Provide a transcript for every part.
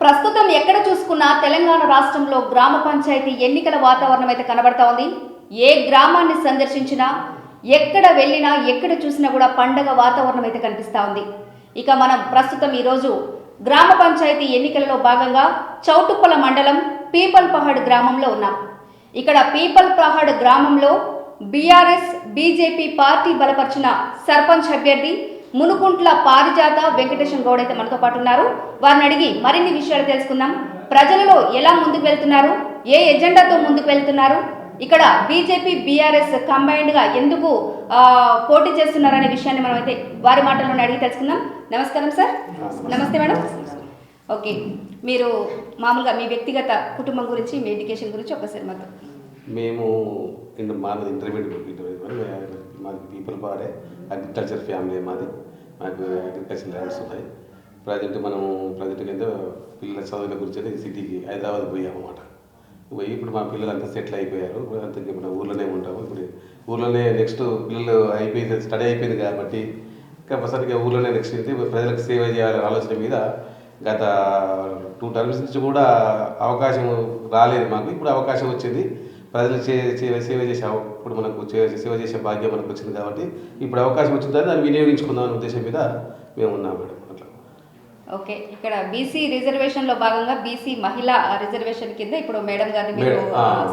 ప్రస్తుతం ఎక్కడ చూసుకున్నా తెలంగాణ రాష్ట్రంలో గ్రామ పంచాయతీ ఎన్నికల వాతావరణం అయితే కనబడతా ఉంది. ఏ గ్రామాన్ని సందర్శించినా, ఎక్కడ వెళ్ళినా, ఎక్కడ చూసినా కూడా పండగ వాతావరణం అయితే కనిపిస్తూ ఉంది. ఇక మనం ప్రస్తుతం ఈరోజు గ్రామ పంచాయతీ ఎన్నికలలో భాగంగా చౌటుప్పల మండలం పీపల్పహాడ్ గ్రామంలో ఉన్నాం. ఇక్కడ పీపల్పహాడ్ గ్రామంలో బీఆర్ఎస్ బీజేపీ పార్టీ బలపరిచిన సర్పంచ్ అభ్యర్థి మునుకుంట్ల పారిజాత వెంకటేశం గౌడ్ అయితే మనతో పాటు ఉన్నారు. వారిని అడిగి మరిన్ని విషయాలు తెలుసుకుందాం. ప్రజలలో ఎలా ముందుకు వెళ్తున్నారు, ఏ ఎజెండాతో ముందుకు వెళ్తున్నారు, ఇక్కడ బీజేపీ బీఆర్ఎస్ కంబైన్డ్ గా ఎందుకు పోటీ చేస్తున్నారనే విషయాన్ని మనం అయితే వారి మాటల్లోనే అడిగి తెలుసుకుందాం. నమస్కారం సార్. నమస్తే మేడం. ఓకే, మీరు మామూలుగా మీ వ్యక్తిగత కుటుంబం గురించి, మీ ఎడ్యుకేషన్ గురించి ఒకసారి మాకు. మేము మాది ఇంటర్మీడియట్ మాది పీపల్పహాడే అగ్రికల్చర్ ఫ్యామిలీ. మాకు అగ్రికల్చర్ ల్యాండ్స్ ఉన్నాయి. ప్రజెంట్ కింద పిల్లల చదువుల గురించి సిటీకి హైదరాబాద్ పోయామన్నమాట. పోయి ఇప్పుడు మా పిల్లలు అంతా సెటిల్ అయిపోయారు. అంతా మన ఊళ్ళోనే ఉంటాము. ఇప్పుడు ఊళ్ళోనే నెక్స్ట్ పిల్లలు అయిపోయింది, స్టడీ అయిపోయింది కాబట్టి కంపల్సరీగా ఊళ్ళోనే నెక్స్ట్ ప్రజలకు సేవ చేయాలనే ఆలోచన మీద గత 2 టర్మ్స్ నుంచి కూడా అవకాశం రాలేదు మాకు. ఇప్పుడు అవకాశం వచ్చింది. ప్రజలకు సేవ చేసే ఇప్పుడు మనకు సేవ చేసే భాగ్యం మనకు వచ్చింది కాబట్టి ఇప్పుడు అవకాశం వచ్చిందని దాన్ని వినియోగించుకుందాం అనే ఉద్దేశం మీద మేము ఉన్నాం మేడం. అట్లా ఓకే, ఇక్కడ బీసీ రిజర్వేషన్ లో భాగంగా బీసీ మహిళా రిజర్వేషన్ కింద ఇప్పుడు మేడం గారిని మీరు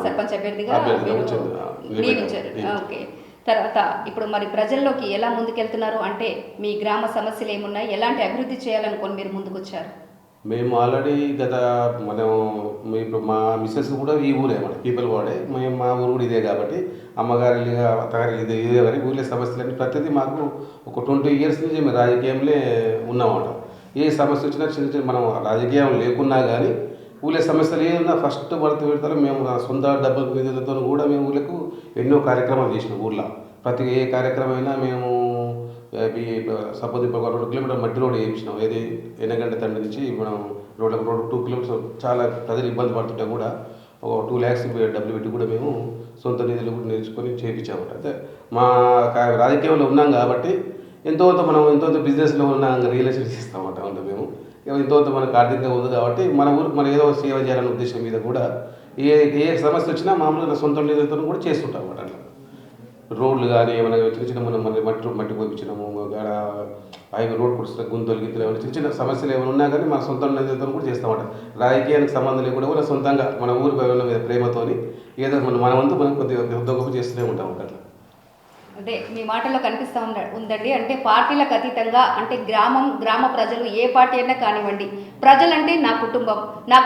సర్పంచ్ అభ్యర్థిగా నియమించారు. ఓకే, తర్వాత ఇప్పుడు మరి ప్రజల్లోకి ఎలా ముందుకెళ్తున్నారు, అంటే మీ గ్రామ సమస్యలు ఏమున్నాయి, ఎలాంటి అభివృద్ధి చేయాలనుకొని మీరు ముందుకు వచ్చారు? మేము ఆల్రెడీ ఇప్పుడు మా మిస్సెస్ కూడా ఈ ఊరే, మన పీపల్పహాడే. మా ఊరు కూడా ఇదే కాబట్టి అమ్మగారి అత్తగారి ఇదే కానీ ఊళ్ళో సమస్యలన్నీ ప్రతిదీ మాకు ఒక 20 years నుంచి మేము రాజకీయంలో ఉన్నామన్నమాట. ఏ సమస్య వచ్చినా చిన్న చిన్న మనం రాజకీయం లేకున్నా కానీ ఊళ్ళో సమస్యలు ఏదన్నా ఫస్ట్ విడతలో మేము సొంత డబ్బుల నిధులతో కూడా మేము ఊళ్ళకు ఎన్నో కార్యక్రమాలు చేసినాం. ఊళ్ళో ప్రతి ఏ కార్యక్రమం అయినా మేము సపోజ్ ఇప్పుడు 2 కిలోమీటర్ మట్టి రోడ్ వేయించినాం. ఏది ఎనగంట తండ్రి నుంచి మనం రోడ్ 2 kilometers చాలా ప్రజలు ఇబ్బంది పడుతుంటే కూడా ఒక 2 lakhs డబ్బులు పెట్టి కూడా మేము సొంత నిధులు కూడా నేర్చుకొని చేయించామన్నమాట. అయితే మా రాజకీయంలో ఉన్నాం కాబట్టి ఎంతో బిజినెస్లో ఉన్న రియల్ ఎస్టేట్ చేస్తామన్నమాట. అంటే మేము ఎంతో మనకు ఆర్థికంగా ఉంది కాబట్టి మన ఊరికి మనం ఏదో సేవ చేయాలనే ఉద్దేశం మీద కూడా ఏ సమస్య వచ్చినా మామూలుగా సొంత నిధులతో కూడా చేస్తుంటాం అన్నమాట. అట్లా రోడ్లు కానీ ఏమైనా చిన్న చిన్న మనం మట్టి పోయించినాము, రోడ్ కుడిసిన గుంతలు గింతలు ఏమైనా చిన్న చిన్న సమస్యలు ఏమైనా ఉన్నా కానీ మన సొంత నిధులతో కూడా చేస్తామన్నమాట. రాజకీయానికి సంబంధం లేకుండా కూడా సొంతంగా మన ఊరి మీద ప్రేమతోని ఏదో మన వంతు మనం కొద్దిగా గొప్ప చేస్తూనే ఉంటాం అట్లా. అంటే మీ మాటల్లో కనిపిస్తూ ఉందండి, అంటే పార్టీలకు అతీతంగా, అంటే గ్రామ ప్రజలు ఏ పార్టీ అయినా కానివ్వండి, ప్రజలంటే నా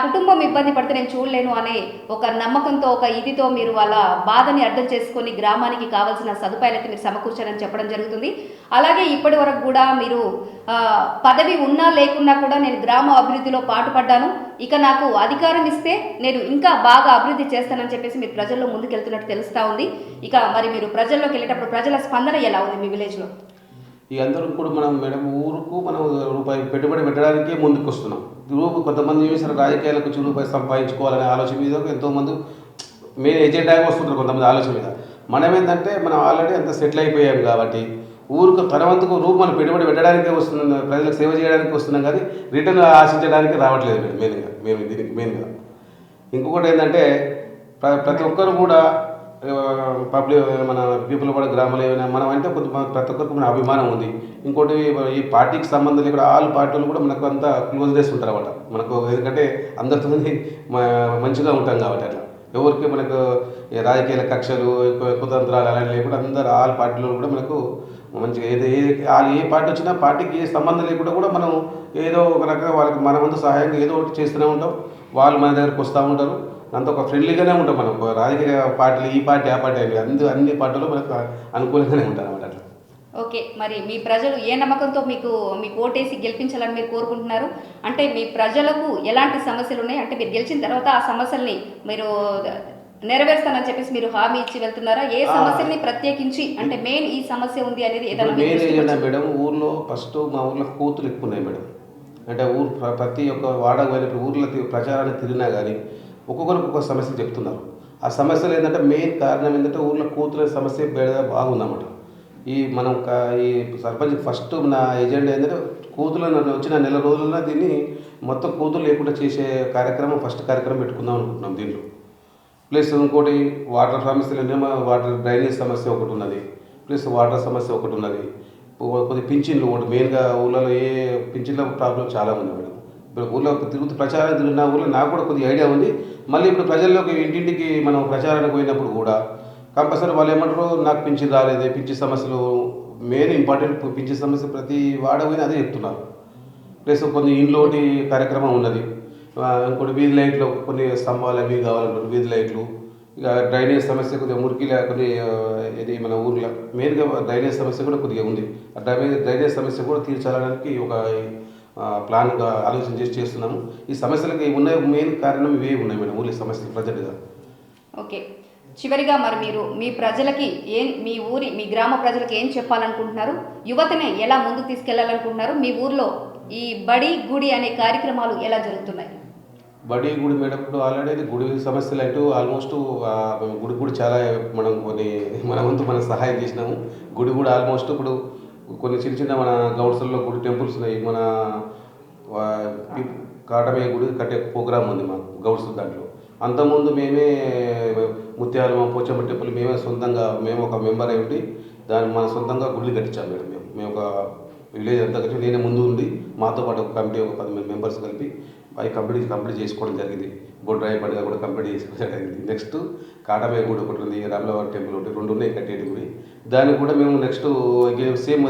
కుటుంబం ఇబ్బంది పడితే నేను చూడలేను అనే ఒక నమ్మకంతో, ఒక ఇదితో మీరు వాళ్ళ బాధని అర్థం చేసుకొని గ్రామానికి కావాల్సిన సదుపాయాలైతే మీరు సమకూర్చారని చెప్పడం జరుగుతుంది. అలాగే ఇప్పటి వరకు కూడా మీరు పదవి ఉన్నా లేకున్నా కూడా నేను గ్రామ అభివృద్ధిలో పాటుపడ్డాను, ఇక నాకు అధికారం ఇస్తే నేను ఇంకా బాగా అభివృద్ధి చేస్తానని చెప్పేసి మీరు ప్రజల్లో ముందుకెళ్తున్నట్టు తెలుస్తూ ఉంది. ఇక మరి మీరు ప్రజల్లోకి వెళ్ళేటప్పుడు ప్రజల స్పందన ఎలా ఉంది మీ విలేజ్లో? ఈ అందరూ కూడా మనం మేడం ఊరుకు మనం రూపాయి పెట్టుబడి పెట్టడానికే ముందుకు వస్తున్నాం. కొంతమంది చేసిన రాజకీయాలకు రూపాయి సంపాదించుకోవాలనే ఆలోచన మీద ఎంతోమంది మెయిన్ ఎజెండాగా వస్తుంటారు కొంతమంది ఆలోచన మీద. మనం ఏంటంటే మనం ఆల్రెడీ అంత సెటిల్ అయిపోయాం కాబట్టి ఊరికి తనవంతుకు మనం పెట్టుబడి పెట్టడానికే వస్తున్నాం, ప్రజలకు సేవ చేయడానికి వస్తున్నాం కానీ రిటర్న్ ఆశించడానికి రావట్లేదు మేము దీనికి మెయిన్గా. ఇంకొకటి ఏంటంటే ప్రతి ఒక్కరు కూడా మన పీపల్పహాడ్ గ్రామంలో ఏమైనా మనం అంటే ప్రతి ఒక్కరికి మన అభిమానం ఉంది. ఇంకోటి ఈ పార్టీకి సంబంధం లేకుండా ఆల్ పార్టీలు కూడా మనకు అంతా క్లోజ్నెస్ ఉంటారు అన్నమాట మనకు. ఎందుకంటే అందరితో మంచిగా ఉంటాం కాబట్టి అట్లా ఎవరికి మనకు రాజకీయాల కక్షలు కుతంత్రాలు అలాంటి లేకుండా అందరు ఆల్ పార్టీలో కూడా మనకు మంచిగా ఏ పార్టీ వచ్చినా పార్టీకి ఏ సంబంధం లేకుండా కూడా మనం ఏదో ఒక రకంగా వాళ్ళకి మన వంతు సహాయంగా ఏదో ఒకటి చేస్తూనే ఉంటాం. వాళ్ళు మన దగ్గరకు వస్తూ ఉంటారు. అంత ఒక ఫ్రెండ్లీగానే ఉంటాం మనం. రాజకీయ పార్టీలు ఈ పార్టీ ఆ పార్టీ అన్ని పార్టీలు మనకు అనుకూలంగానే ఉంటారు అన్నమాట అట్లా. ఓకే, మరి మీ ప్రజలు ఏ నమ్మకంతో మీకు ఓటేసి గెలిపించాలని మీరు కోరుకుంటున్నారు? అంటే మీ ప్రజలకు ఎలాంటి సమస్యలు ఉన్నాయి, అంటే మీరు గెలిచిన తర్వాత ఆ సమస్యల్ని మీరు నెరవేరుస్తానని చెప్పేసి మీరు హామీ ఇచ్చి వెళ్తున్నారా? ఏ సమస్యల్ని ప్రత్యేకించి, అంటే మెయిన్ ఈ సమస్య ఉంది అనేది ఏదైనా మేడం ఊర్లో ఫస్ట్ మా ఊర్లో కోతులు ఎక్కువ ఉన్నాయి మేడం. అంటే ప్రతి ఒక్క వాడకు పోయినప్పుడు ఊర్లో ప్రచారాన్ని తిరిగినా కానీ ఒక్కొక్కరికి ఒక్కొక్క సమస్యలు చెప్తున్నారు. ఆ సమస్యలు ఏంటంటే మెయిన్ కారణం ఏంటంటే ఊర్లో కోతుల సమస్య బాగుందన్నమాట. మనం ఈ సర్పంచ్ ఫస్ట్ నా ఎజెండా ఏంటంటే కోతులను వచ్చిన నెల రోజుల్లో దీన్ని మొత్తం కూతురు లేకుండా చేసే కార్యక్రమం ఫస్ట్ కార్యక్రమం పెట్టుకుందాం అనుకుంటున్నాం దీంట్లో. ప్లస్ ఇంకోటి వాటర్ సమస్యలు వాటర్ డ్రైనేజ్ సమస్య ఒకటి ఉన్నది, ప్లస్ వాటర్ సమస్య ఒకటి ఉన్నది, కొద్ది పింఛన్లు ఒకటి మెయిన్గా ఊళ్ళలో పింఛన్ల ప్రాబ్లం చాలా ఉంది మేడం. ఇప్పుడు ఊళ్ళో ప్రచారం తిరిగిన ఊళ్ళో నాకు కూడా కొద్దిగా ఐడియా ఉంది. మళ్ళీ ఇప్పుడు ప్రజల్లోకి ఇంటింటికి మనం ప్రచారానికి పోయినప్పుడు కూడా కంపల్సరీ వాళ్ళు ఏమంటారు, నాకు పింఛన్ రాలేదు, పింఛన్ సమస్యలు మెయిన్ ఇంపార్టెంట్, పింఛన్ సమస్య ప్రతి వాడపోయినా అదే చెప్తున్నారు. ప్లస్ కొన్ని ఇంట్లోటి కార్యక్రమం ఉన్నది, ఇంకోటి వీధి లైట్లు కొన్ని స్తంభాలు అవి కావాలంటారు, వీధి లైట్లు. ఇక డ్రైనేజ్ సమస్య కొద్దిగా మురికిలా కొన్ని ఇది మన ఊర్లో మెయిన్గా డ్రైనేజ్ సమస్య కూడా కొద్దిగా ఉంది. ఆ డ్రైనేజ్ సమస్య కూడా తీర్చాలడానికి ఒక ప్లాన్గా ఆలోచన చేస్తున్నాము. ఈ సమస్యలకి ఉన్న మెయిన్ కారణం ఇవే ఉన్నాయి మేడం ఊళ్ళో సమస్యలు ప్రజెంట్గా. ఓకే, చివరిగా మరి మీరు మీ ప్రజలకి మీ గ్రామ ప్రజలకి ఏం చెప్పాలనుకుంటున్నారు? యువతని ఎలా ముందుకు తీసుకెళ్లాలనుకుంటున్నారు? మీ ఊర్లో ఈ బడి గుడి అనే కార్యక్రమాలు ఎలా జరుగుతున్నాయి? బడి గుడి మేడం ఇప్పుడు ఆల్రెడీ గుడి సమస్యలు అంటూ ఆల్మోస్ట్ గుడి కూడా చాలా మనం మన వంతు మనం సహాయం చేసినాము. గుడి కూడా ఆల్మోస్ట్ ఇప్పుడు కొన్ని చిన్న చిన్న మన గౌడ్స్లో గుడి టెంపుల్స్ ఉన్నాయి. మన కాటమయ్య గుడి కట్టే ప్రోగ్రామ్ ఉంది మాకు గౌడ్స్ దాంట్లో. అంతకుముందు మేమే ముత్యాలమ్మ పోచమ్మ టెంపుల్ మేమే సొంతంగా మేము ఒక మెంబర్ అయి ఉండి మన సొంతంగా గుళ్ళు కట్టించాం మేడం. మేము ఒక విలేజ్ అంతా కలిపి నేనే ముందు ఉండి మాతో పాటు ఒక కమిటీ ఒక 10 మెంబర్స్ కలిపి అవి కంప్లీట్ చేసుకోవడం జరిగింది. బొడ్రాయి పండుగ కూడా కంప్లీట్ చేసుకోవడం జరిగింది. నెక్స్ట్ కాటమయ్య గుడి ఒకటి ఉంది, రామలవారి టెంపుల్ ఒకటి, 2 ఉన్నాయి కట్టేటి గుడి. దాన్ని కూడా మేము నెక్స్ట్ సేమ్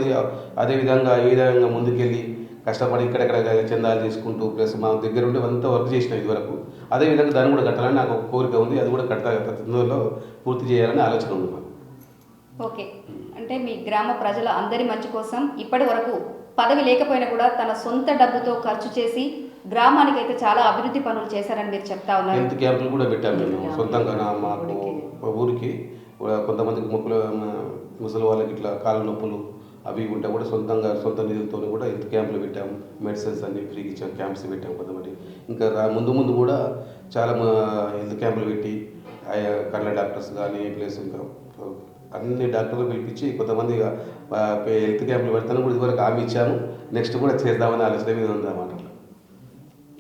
అదే విధంగా ముందుకెళ్ళి కష్టపడి ఇక్కడెక్కడ చందాలు తీసుకుంటూ ప్లస్ మా దగ్గర ఉండి అంతా వర్క్ చేసినాం ఇదివరకు. అదేవిధంగా దాన్ని కూడా కట్టాలని నాకు ఒక కోరిక ఉంది. అది కూడా తొందరలో పూర్తి చేయాలని ఆలోచన ఉంది మాకు. ఓకే, అంటే మీ గ్రామ ప్రజల అందరి మంచి కోసం ఇప్పటి వరకు పదవి లేకపోయినా కూడా తన సొంత డబ్బుతో ఖర్చు చేసి గ్రామానికి అయితే చాలా అభివృద్ధి పనులు చేశారని మీరు చెప్తా ఉన్నారు. హెల్త్ క్యాంపులు కూడా పెట్టాము మేము సొంతంగా. మాకు ఊరికి కొంతమందికి ముసలి వాళ్ళకి ఇట్లా కాళ్ళ నొప్పులు అవి ఉంటే కూడా సొంత నిధులతో కూడా హెల్త్ క్యాంపులు పెట్టాము. మెడిసిన్స్ అన్ని ఫ్రీకి ఇచ్చాము, క్యాంప్స్ పెట్టాము కొంతమంది. ఇంకా ముందు కూడా చాలా హెల్త్ క్యాంపులు పెట్టి కళ్ళ డాక్టర్స్ కానీ ప్లస్ ఇంకా అన్ని డాక్టర్లు పిలిపించి కొంతమంది హెల్త్ క్యాంపులు పెడతాను కూడా ఇదివరకు హామీ ఇచ్చాము. నెక్స్ట్ కూడా చేద్దామని ఆలోచన మీద ఉందన్నమాట.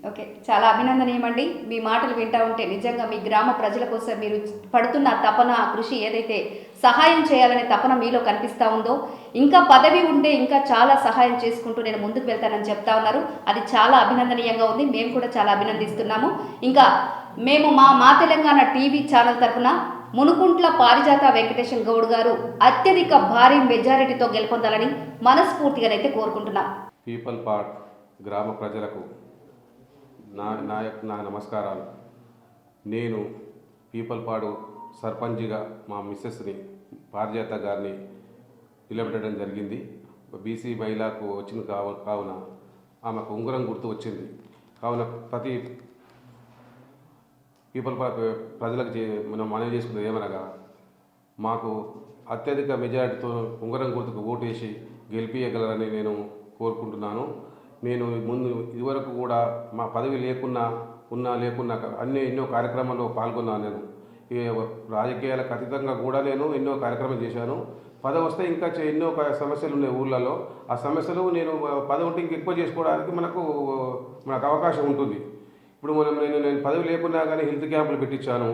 ఓకే, చాలా అభినందనీయమండి. మీ మాటలు వింటా ఉంటే నిజంగా మీ గ్రామ ప్రజల కోసం మీరు పడుతున్న తపన, కృషి ఏదైతే సహాయం చేయాలనే తపన మీలో కనిపిస్తూ ఉందో, ఇంకా పదవి ఉంటే ఇంకా చాలా సహాయం చేసుకుంటూ నేను ముందుకు వెళ్తానని చెప్తా ఉన్నారు. అది చాలా అభినందనీయంగా ఉంది. మేము కూడా చాలా అభినందిస్తున్నాము. ఇంకా మేము మా తెలంగాణ టీవీ ఛానల్ తరఫున మునుకుంట్ల పారిజాత వెంకటేశం గౌడ్ గారు అత్యధిక భారీ మెజారిటీతో గెలుపొందాలని మనస్ఫూర్తిగానైతే కోరుకుంటున్నాం. పీపల్ పార్క్ గ్రామ ప్రజలకు నా నమస్కారాలు. నేను పీపల్పాడు సర్పంచ్గా మా మిస్సెస్ని పారిజాత గారిని నిలబెట్టడం జరిగింది. బీసీ మహిళకు వచ్చింది కావున ఆమెకు ఉంగరం గుర్తు వచ్చింది. కావున ప్రతి పీపల్పాడు ప్రజలకు మనం మనవి చేసుకున్నది ఏమనగా, మాకు అత్యధిక మెజారిటీతో ఉంగరం గుర్తుకు ఓటేసి గెలిపియగలరని నేను కోరుకుంటున్నాను. నేను ఇదివరకు కూడా మా పదవి లేకున్నా ఎన్నో కార్యక్రమాల్లో పాల్గొన్నాను. నేను రాజకీయాలకు అతీతంగా కూడా నేను ఎన్నో కార్యక్రమాలు చేశాను. పదవి వస్తే ఇంకా ఎన్నో సమస్యలు ఉన్నాయి ఊళ్ళలో. ఆ సమస్యలు నేను పదవి ఉంటే ఇంక ఎక్కువ చేసుకోవడానికి మనకు అవకాశం ఉంటుంది. ఇప్పుడు నేను పదవి లేకున్నా కానీ హెల్త్ క్యాంపులు పెట్టించాను,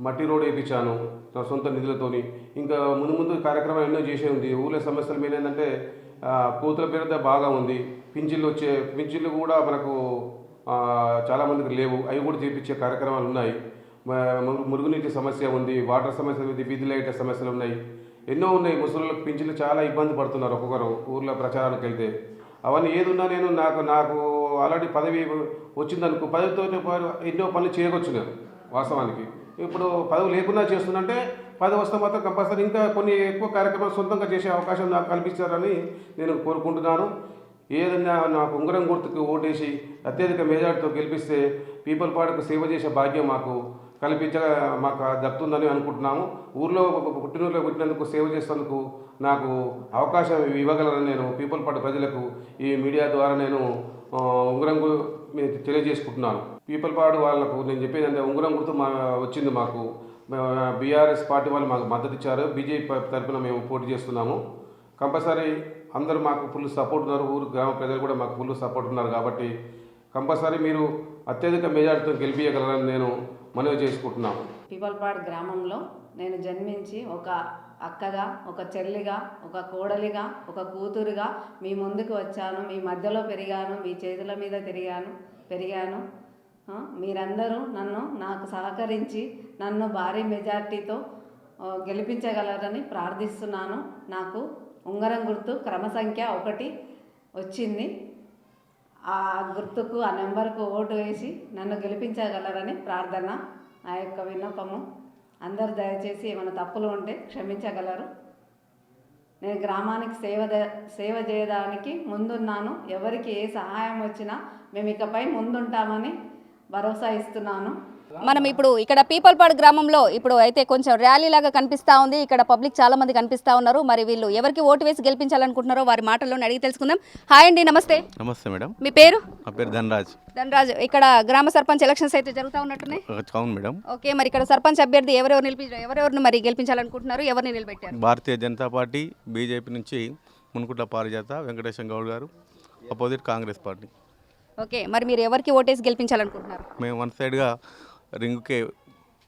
మట్టి రోడ్ వేయించాను నా సొంత నిధులతోని. ఇంకా ముందు కార్యక్రమాలు ఎన్నో చేసే ఉంది. ఊళ్ళో సమస్యల మీద ఏంటంటే కూతుల పేరుతో బాగా ఉంది. పింఛన్లు కూడా మనకు చాలామందికి లేవు, అవి కూడా చేయించే కార్యక్రమాలు ఉన్నాయి. మురుగునీటి సమస్య ఉంది, వాటర్ సమస్య ఉంది, వీధి లైట్ సమస్యలు ఉన్నాయి, ఎన్నో ఉన్నాయి. ముసలిళ్ళకి పింఛన్లు చాలా ఇబ్బంది పడుతున్నారు ఒక్కొక్కరు ఊళ్ళో ప్రచారానికి వెళ్తే. అవన్నీ ఏదున్నా నేను నాకు ఆల్రెడీ పదవి వచ్చిందనుకో, పదవితో ఎన్నో పనులు చేయవచ్చు నేను వాస్తవానికి. ఇప్పుడు పదవి లేకుండా చేస్తున్నంటే పదవి వస్తే మాత్రం కంపల్సరీ ఇంకా కొన్ని ఎక్కువ కార్యక్రమాలు సొంతంగా చేసే అవకాశం నాకు కల్పిస్తారని నేను కోరుకుంటున్నాను. ఏదైనా నాకు ఉంగరం గుర్తుకు ఓటేసి అత్యధిక మెజార్టీతో గెలిపిస్తే పీపల్పాడుకు సేవ చేసే భాగ్యం మాకు దక్కుతుందని అనుకుంటున్నాము. పుట్టినూరులో పుట్టినందుకు సేవ చేసేందుకు నాకు అవకాశం ఇవ్వగలరని నేను పీపల్పాడు ప్రజలకు ఈ మీడియా ద్వారా నేను ఉంగరం తెలియజేసుకుంటున్నాను. పీపల్పాడు వాళ్ళకు నేను చెప్పేది అంటే ఉంగరం గుర్తు వచ్చింది మాకు. బీఆర్ఎస్ పార్టీ వాళ్ళు మాకు మద్దతు ఇచ్చారు. బీజేపీ తరఫున మేము పోటీ చేస్తున్నాము. కంపల్సరీ అందరూ మాకు ఫుల్ సపోర్ట్ ఉన్నారు. గ్రామ ప్రజలు కూడా మాకు ఫుల్ సపోర్ట్ ఉన్నారు. కాబట్టి కంపల్సరీ మీరు అత్యధిక మెజార్టీతో గెలిపించగలరని నేను మనవి చేసుకుంటున్నాను. పీపల్పాడ్ గ్రామంలో నేను జన్మించి ఒక అక్కగా, ఒక చెల్లిగా, ఒక కోడలిగా, ఒక కూతురుగా మీ ముందుకు వచ్చాను. మీ మధ్యలో పెరిగాను, మీ చేతుల మీద పెరిగాను. మీరందరూ నాకు సహకరించి నన్ను భారీ మెజార్టీతో గెలిపించగలరని ప్రార్థిస్తున్నాను. నాకు ఉంగరం గుర్తు క్రమ సంఖ్య 1 వచ్చింది. ఆ గుర్తుకు, ఆ నెంబర్కు ఓటు వేసి నన్ను గెలిపించగలరని ప్రార్థన, నా యొక్క విన్నపము. అందరూ దయచేసి ఏమైనా తప్పులు ఉంటే క్షమించగలరు. నేను గ్రామానికి సేవ చేయడానికి ముందున్నాను. ఎవరికి ఏ సహాయం వచ్చినా మేము ఇకపై ముందుంటామని భరోసా ఇస్తున్నాను. మనం ఇప్పుడు ఇక్కడ పీపల్పాడ్ గ్రామంలో ఇప్పుడు అయితే కొంచెం ర్యాలీ లాగా కనిపిస్తూ ఉంది. ఇక్కడ పబ్లిక్ చాలా మంది కనిపిస్తూ ఉన్నారు. మరి వీళ్ళు ఎవరికి ఓటు వేసి గెలిపించాలనుకుంటున్నారో వారి మాటల్లోనే అడిగి తెలుసుకుందాం. హాయ్ అండి, నమస్తే. నమస్తే మేడం. మీ పేరు? నా పేరు ధనరాజ్. ధనరాజ్, ఇక్కడ గ్రామ సర్పంచ్ ఎలక్షన్స్ అయితే జరుగుతూ ఉన్నట్టున్నాయి. అవును మేడం. ఓకే, మరి ఇక్కడ సర్పంచ్ అభ్యర్థి ఎవరెవరిని మరి గెలిపించాలనుకుంటున్నారు, ఎవరిని నిలబెట్టారు? భారతీయ జనతా పార్టీ, బీజేపీ నుంచి మునుకుట్ల పారిజాత వెంకటేశం గౌడ్ గారు, అపోజిట్ కాంగ్రెస్ పార్టీ. ఓకే, మరి మీరు ఎవరికి ఓటేసి గెలిపించాలనుకుంటున్నారు? మేము వన్ సైడ్గా రింగుకే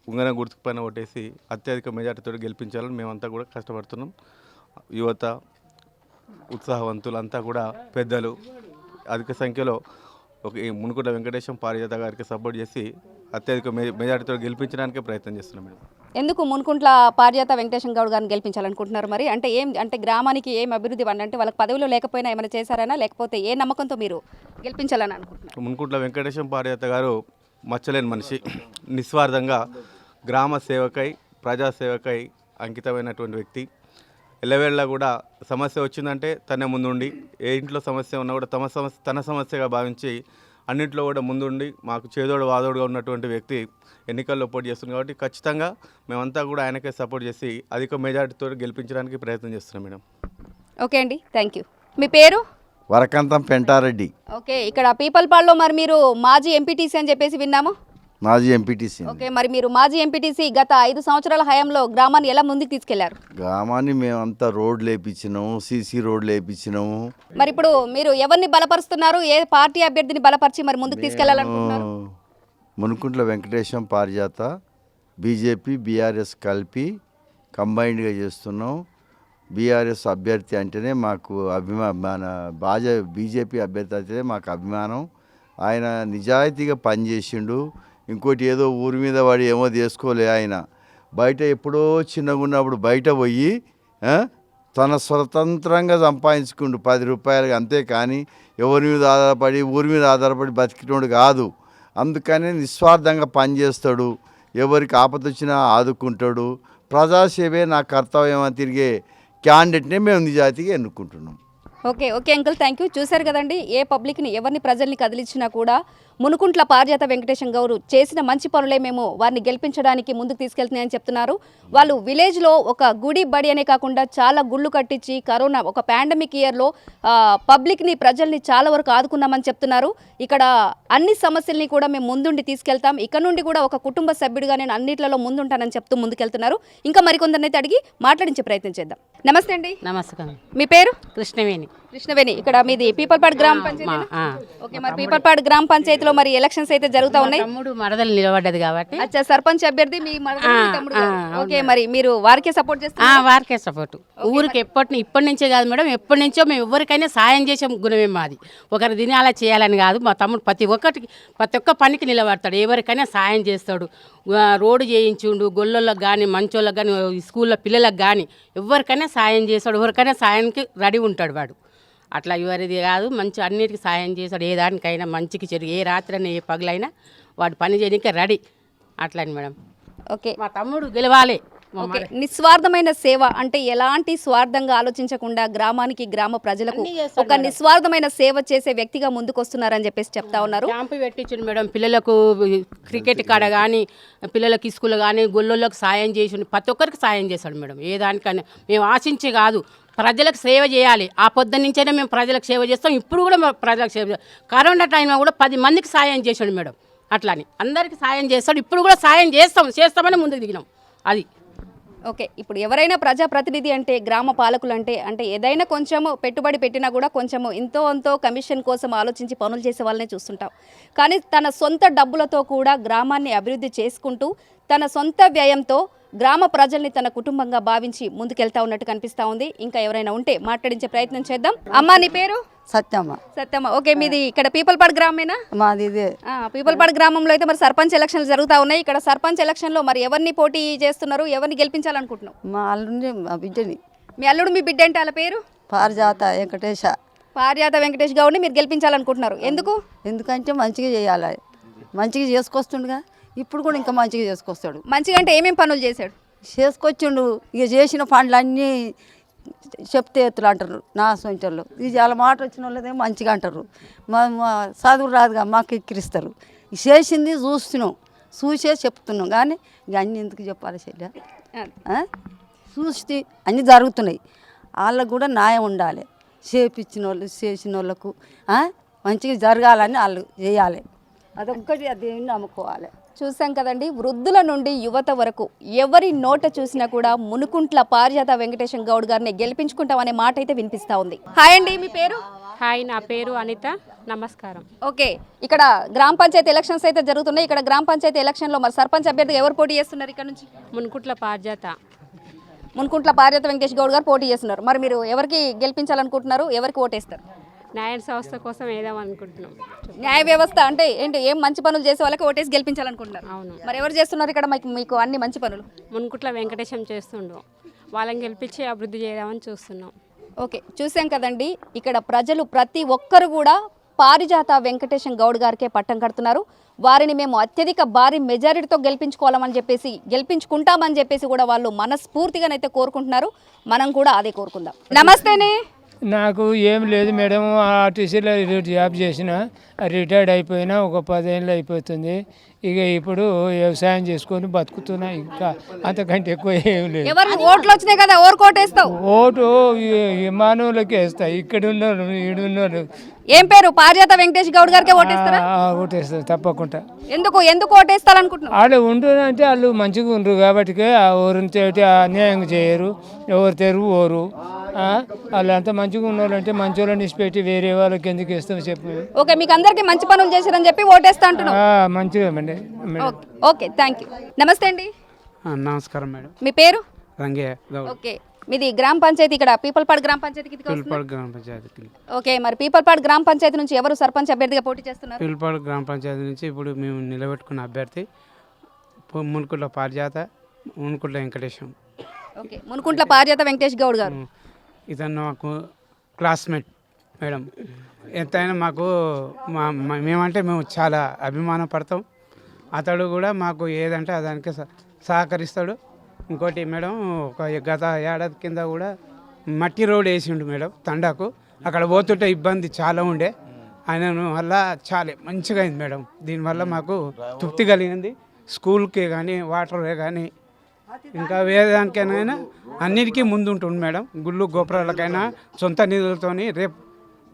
ఉంగరం గుర్తుకు పైన ఓటేసి అత్యధిక మెజార్టీతో గెలిపించాలని మేమంతా కూడా కష్టపడుతున్నాం. యువత, ఉత్సాహవంతులు అంతా కూడా, పెద్దలు అధిక సంఖ్యలో ఈ మునుకుట్ల వెంకటేశం పారిజాత గారికి సపోర్ట్ చేసి అత్యధిక మెజార్టీతో గెలిపించడానికే ప్రయత్నం చేస్తున్నాం మేడం. ఎందుకు మునుకుంట్ల పారిజాత వెంకటేశం గౌడ్ గారిని గెలిపించాలనుకుంటున్నారు? మరి అంటే గ్రామానికి ఏం అభివృద్ధి అంటే వాళ్ళకి పదవిలో లేకపోయినా ఏమైనా చేశారనా, లేకపోతే ఏ నమ్మకంతో మీరు గెలిపించాలని అనుకుంటున్నారు? మునుకుట్ల వెంకటేశం పారిజాత గారు మచ్చలేని మనిషి, నిస్వార్థంగా గ్రామ సేవకై, ప్రజాసేవకై అంకితమైనటువంటి వ్యక్తి. ఎల్లవేళ్ళ కూడా సమస్య వచ్చిందంటే తనే ముందుండి, ఏ ఇంట్లో సమస్య ఉన్నా కూడా తన సమస్యగా భావించి అన్నింటిలో కూడా ముందుండి మాకు చేదోడు వాదోడుగా ఉన్నటువంటి వ్యక్తి ఎన్నికల్లో పోటీ చేస్తుంది. కాబట్టి ఖచ్చితంగా మేమంతా కూడా ఆయనకే సపోర్ట్ చేసి అధిక మెజార్టీతో గెలిపించడానికి ప్రయత్నం చేస్తున్నాం మేడం. ఓకే అండి, థ్యాంక్ యూ. మీ పేరు? వరకంతం పెంటారెడ్డి. ఓకే, ఇక్కడ పీపల్పాడ్లో మరి మీరు మాజీ ఎంపీటీసీ అని చెప్పేసి విన్నాము. మాజీ ఎంపీటీసీ. ఓకే, మరి మీరు మాజీ ఎంపీటీసీ గత 5 సంవత్సరాల హయాంలో గ్రామాన్ని ఎలా ముందుకు తీసుకెళ్లారు? గ్రామాన్ని మేమంతా రోడ్లు వేయించినాము, సీసీ రోడ్లు వేయించినాము. మరి ఇప్పుడు మీరు ఎవరిని బలపరుస్తున్నారు? ఏ పార్టీ అభ్యర్థిని బలపరిచి మరి ముందుకు తీసుకెళ్లాలనుకుంటున్నారు? మునుకుంట్ల వెంకటేశం పారిజాత, బీజేపీ, బీఆర్ఎస్ కలిపి కంబైన్డ్గా చేస్తున్నాం. బీఆర్ఎస్ అభ్యర్థి అంటేనే మాకు బీజేపీ అభ్యర్థి అంటేనే మాకు అభిమానం. ఆయన నిజాయితీగా పనిచేసిండు. ఇంకోటి ఏదో ఊరి మీద వాడు ఏమో చేసుకోలే. ఆయన బయట ఎప్పుడో చిన్నగా ఉన్నప్పుడు బయట పోయి తన స్వతంత్రంగా సంపాదించుకుండు 10 రూపాయలు, అంతే కానీ ఎవరి మీద ఆధారపడి ఊరి మీద ఆధారపడి బతికినోడు కాదు. అందుకనే నిస్వార్థంగా పనిచేస్తాడు, ఎవరికి ఆపద వచ్చినా ఆదుకుంటాడు. ప్రజాసేవే నా కర్తవ్యం అని తిరిగే క్యాండిడేట్నే మేము నిజాయితీగా ఎన్నుకుంటున్నాం. Okay uncle, thank you. చూశారు కదండి, ఏ పబ్లిక్ని ఎవరిని ప్రజల్ని కదిలించినా కూడా మునుకుంట్ల పారిజాత వెంకటేశం గౌడ్ చేసిన మంచి పనులే మేము వారిని గెలిపించడానికి ముందుకు తీసుకెళ్తున్నాయని చెప్తున్నారు. వాళ్ళు విలేజ్లో ఒక గుడి బడి అనే కాకుండా చాలా గుళ్ళు కట్టించి కరోనా ఒక పాండమిక్ ఇయర్లో పబ్లిక్ని ప్రజల్ని చాలా వరకు ఆదుకున్నామని చెప్తున్నారు. ఇక్కడ అన్ని సమస్యల్ని కూడా మేము ముందుండి తీసుకెళ్తాం, ఇక్కడ నుండి కూడా ఒక కుటుంబ సభ్యుడిగా నేను అన్నిట్లలో ముందుంటానని చెప్తూ ముందుకెళ్తున్నారు. ఇంకా మరికొందరిని అయితే అడిగి మాట్లాడించే ప్రయత్నం చేద్దాం. నమస్తే అండి. నమస్కారం. మీ పేరు? కృష్ణవేణి. ఇక్కడ మీది పీపల్పాడ్ గ్రామ పంచాయతీ. ఓకే, మరి పీపల్పాడ్ గ్రామ పంచాయతీలో మరి ఎలక్షన్స్ అయితే జరుగుతూ ఉన్నాయి. తమ్ముడు మరదలు నిలబడ్డది కాబట్టి. అచ్చా, సర్పంచ్ అభ్యర్థి మీ తమ్ముడు గారు. ఓకే, మరి మీరు వారికే సపోర్ట్ చేస్తారు? వారికే సపోర్ట్. ఊరికి ఇప్పటి నుంచే కాదు మేడం, ఎప్పటి నుంచో మేము ఎవరికైనా సాయం చేసే గుణమే మాది. ఒకరి దిని అలా చేయాలని కాదు. మా తమ్ముడు ప్రతి ఒక్క పనికి నిలబడతాడు, ఎవరికైనా సాయం చేస్తాడు. రోడ్డు చేయించుండు, గొల్లలకు కానీ మంచోళ్ళకి కానీ స్కూల్లో పిల్లలకు కానీ ఎవరికైనా సాయం చేస్తాడు. ఎవరికైనా సాయానికి రెడీ ఉంటాడు వాడు. అట్లా ఎవరిది కాదు, మంచి అన్నిటికీ సాయం చేస్తాడు. ఏ దానికైనా మంచికి చెడు, ఏ రాత్రైనా ఏ పగలైనా వాడు పని చేయడానికి రెడీ. అట్లని మేడం. ఓకే, మా తమ్ముడు గెలవాలి. ఓకే, నిస్వార్థమైన సేవ అంటే ఎలాంటి స్వార్థంగా ఆలోచించకుండా గ్రామానికి గ్రామ ప్రజలకు ఒక నిస్వార్థమైన సేవ చేసే వ్యక్తిగా ముందుకు వస్తున్నారని చెప్పేసి చెప్తా ఉన్నారు. క్యాంపు పెట్టించండి మేడం, పిల్లలకు క్రికెట్ కాడ కానీ పిల్లలకి స్కూల్ కానీ గొల్లలకు సాయం చేసి ప్రతి ఒక్కరికి సాయం చేశాడు మేడం. ఏ దానికైనా మేము ఆశించే కాదు, ప్రజలకు సేవ చేయాలి. ఆ పొద్దు నుంచైనా మేము ప్రజలకు సేవ చేస్తాం. ఇప్పుడు కూడా మేము ప్రజలకు సేవ చేస్తాం. కరోనా టైంలో కూడా 10 మందికి సాయం చేశాడు మేడం. అట్లా అని అందరికీ సాయం చేస్తాడు. ఇప్పుడు కూడా సాయం చేస్తామని ముందుకు దిగినాం. అది ఓకే, ఇప్పుడు ఎవరైనా ప్రజాప్రతినిధి అంటే గ్రామ పాలకులు అంటే ఏదైనా కొంచెము పెట్టుబడి పెట్టినా కూడా కొంచెము ఎంతో అంతో కమిషన్ కోసం ఆలోచించి పనులు చేసే వాళ్ళనే చూస్తుంటాం. కానీ తన సొంత డబ్బులతో కూడా గ్రామాన్ని అభివృద్ధి చేసుకుంటూ తన సొంత వ్యయంతో గ్రామ ప్రజల్ని తన కుటుంబంగా భావించి ముందుకెళ్తా ఉన్నట్టు కనిపిస్తూ ఉంది. ఇంకా ఎవరైనా ఉంటే మాట్లాడించే ప్రయత్నం చేద్దాం. అమ్మా, నీ పేరు? సత్యమ్మ. సత్యమ్మ. ఓకే, మీది ఇక్కడ పీపల్పాడు గ్రామేనా? మాది ఇదే. పీపల్పాడు గ్రామంలో అయితే మరి సర్పంచ్ ఎలక్షన్లు జరుగుతూ ఉన్నాయి. ఇక్కడ సర్పంచ్ ఎలక్షన్లో మరి ఎవరిని పోటీ చేస్తున్నారు, ఎవరిని గెలిపించాలనుకుంటున్నావు? మా అల్లుడిని మా బిడ్డని. మీ అల్లుడు మీ బిడ్డ అంటే వాళ్ళ పేరు? పారిజాత వెంకటేశ. పారిజాత వెంకటేష్ గౌడ్ని మీరు గెలిపించాలనుకుంటున్నారు. ఎందుకు? ఎందుకంటే మంచిగా చేయాలి, మంచిగా చేసుకొస్తుండగా ఇప్పుడు కూడా ఇంకా మంచిగా చేసుకొస్తాడు. మంచిగా అంటే ఏమేమి పనులు చేశాడు? చేసుకొచ్చిండు. ఇక చేసిన పనులు అన్నీ చెప్తే ఎత్తులు అంటారు నా సొంటల్లో. ఇది అలా మాట వచ్చిన వాళ్ళదే మంచిగా అంటారు. మా చదువు రాదుగా మాకు ఎక్కిరిస్తారు. చేసింది చూస్తున్నాం, చూసే చెప్తున్నాం. కానీ ఇక అన్నీ ఎందుకు చెప్పాలి చెల్లె? చూసి అన్నీ జరుగుతున్నాయి. వాళ్ళకు కూడా న్యాయం ఉండాలి. చేపించిన వాళ్ళు చేసిన వాళ్ళకు మంచిగా జరగాలని వాళ్ళు చేయాలి. అదొక్కటి దేవుని నమ్ముకోవాలి. చూసాం కదండి, వృద్ధుల నుండి యువత వరకు ఎవరి నోట చూసినా కూడా మునుకుంట్ల పారిజాత వెంకటేశం గౌడ్ గారిని గెలిపించుకుంటామనే మాట అయితే వినిపిస్తూ ఉంది. హాయ్ అండి, మీ పేరు? హాయ్, నా పేరు అనిత. నమస్కారం. ఓకే, ఇక్కడ గ్రామ పంచాయతీ ఎలక్షన్స్ అయితే జరుగుతున్నాయి. ఇక్కడ గ్రామ పంచాయతీ ఎలక్షన్లో మరి సర్పంచ్ అభ్యర్థిగా ఎవరు పోటీ చేస్తున్నారు ఇక్కడ నుంచి? మునుకుట్ల పారిజాత. మునుకుంట్ల పారిజాత వెంకటేష్ గౌడ్ గారు పోటీ చేస్తున్నారు. మరి మీరు ఎవరికి గెలిపించాలనుకుంటున్నారు, ఎవరికి ఓటేస్తారు? న్యాయ సంస్థ కోసం వేద్దాం అనుకుంటున్నాం. న్యాయ వ్యవస్థ అంటే ఏంటి? ఏం మంచి పనులు చేసే వాళ్ళకి ఓటేసి గెలిపించాలనుకుంటున్నారు. అవును. మరి ఎవరు చేస్తున్నారు ఇక్కడ మీకు అన్ని మంచి పనులు? మునుకుట్ల వెంకటేశం చేస్తుండు. వాళ్ళని గెలిపించి అభివృద్ధి చేయదామని చూస్తున్నాం. ఓకే, చూసాం కదండి, ఇక్కడ ప్రజలు ప్రతి ఒక్కరు కూడా పారిజాత వెంకటేశం గౌడ్ గారికే పట్టం కడుతున్నారు. వారిని మేము అత్యధిక భారీ మెజారిటీతో గెలిపించుకుంటామని చెప్పేసి కూడా వాళ్ళు మనస్ఫూర్తిగానైతే కోరుకుంటున్నారు. మనం కూడా అదే కోరుకుందాం. నమస్తేనే. నాకు ఏం లేదు మేడం, ఆర్టీసీలో జాబ్ చేసిన, రిటైర్డ్ అయిపోయినా ఒక 10 ఏళ్ళు అయిపోతుంది. ఇక ఇప్పుడు వ్యవసాయం చేసుకొని బతుకుతున్నా. ఇంకా అంతకంటే ఎక్కువ ఏం లేదు. ఎవరు ఓట్లు వచ్చినాయి కదా, ఎవరు కోటేస్తావు? ఓటు మానవులకి వేస్తా. ఇక్కడ ఉన్నారు, ఈడున్నారు. ఏం పేరు? పారిజాత వెంకటేష్ గౌడ్ గారికి ఓటేస్తారా? ఓటేస్తారు తప్పకుండా. ఎందుకు ఓటేస్తారనుకుంటున్నారు? వాళ్ళు ఉంటున్నారంటే వాళ్ళు మంచిగా ఉండరు కాబట్టి ఆ ఊరితో అన్యాయం చేయరు, ఎవరు తెరువు ఓరు. వాళ్ళు అంత మంచిగా ఉన్నోళ్ళంటే మంచి వాళ్ళని ఇచ్చిపెట్టి వేరే వాళ్ళకి ఎందుకు ఇస్తాం చెప్పు. ఓకే, మీకు అందరికి మంచి పనులు చేశారని చెప్పి ఓటేస్తా అంటున్నాం. మంచిగా అండి. Okay, thank you. నమస్తే అండి. నమస్కారం మేడం. మీ పేరు? రంగయ్య గౌడ్. ఓకే, మీది గ్రామ పంచాయతీ ఇక్కడ పీపల్పాడు గ్రామ పంచాయతీకి గ్రామ పంచాయతీ. ఓకే, మరి పీపల్పాడు గ్రామ పంచాయతీ నుంచి ఎవరు సర్పంచ్ అభ్యర్థిగా పోటీ చేస్తున్నారు? పీపల్పాడు గ్రామ పంచాయతీ నుంచి ఇప్పుడు మేము నిలబెట్టుకున్న అభ్యర్థి మునుకుట్ల పారిజాత, మునుకుట్ల వెంకటేశం. ఓకే, మునుకుంట్ల పారిజాత వెంకటేష్ గౌడ్ గారు. ఇతను మాకు క్లాస్మేట్ మేడం. ఎంతైనా మాకు మేమంటే మేము చాలా అభిమానం పడతాం. అతడు కూడా మాకు ఏదంటే దానికి సహకరిస్తాడు. ఇంకోటి మేడం, ఒక గత ఏడాది కింద కూడా మట్టి రోడ్ వేసిండు మేడం తండాకు. అక్కడ పోతుంటే ఇబ్బంది చాలా ఉండే. ఆయన వల్ల చాలా మంచిగా అయింది మేడం. దీనివల్ల మాకు తృప్తి కలిగింది. స్కూల్కే కానీ వాటరే కానీ ఇంకా వేదానికైనా అన్నిటికీ ముందుంటుంది మేడం. గుళ్ళు గోపురాలకైనా సొంత నిధులతోని రేపు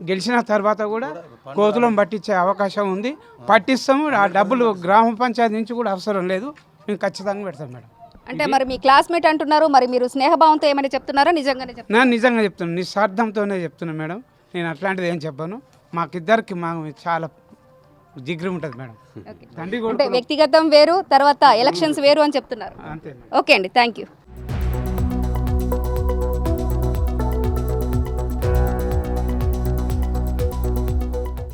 గెలిచిన తర్వాత కూడా కోతులను పట్టించే అవకాశం ఉంది. పట్టిస్తాము. ఆ డబ్బులు గ్రామ పంచాయతీ నుంచి కూడా అవసరం లేదు. మేము ఖచ్చితంగా పెడతాం మేడం. అంటే మరి మీ క్లాస్మేట్ అంటున్నారు, మరి మీరు స్నేహభావంతో ఏమైనా చెప్తున్నారా? నిజంగానే చెప్తున్నారు? నేను నిజంగా చెప్తున్నాను, నిస్వార్థంతోనే చెప్తున్నాను మేడం. నేను అట్లాంటిది ఏం చెప్పాను. మాకిద్దరికి చాలా జిగ్రీ ఉంటుంది మేడం. అంటే వ్యక్తిగతం వేరు, తర్వాత ఎలక్షన్స్ వేరు అని చెప్తున్నారు. అంతే. ఓకే అండి, థ్యాంక్ యూ.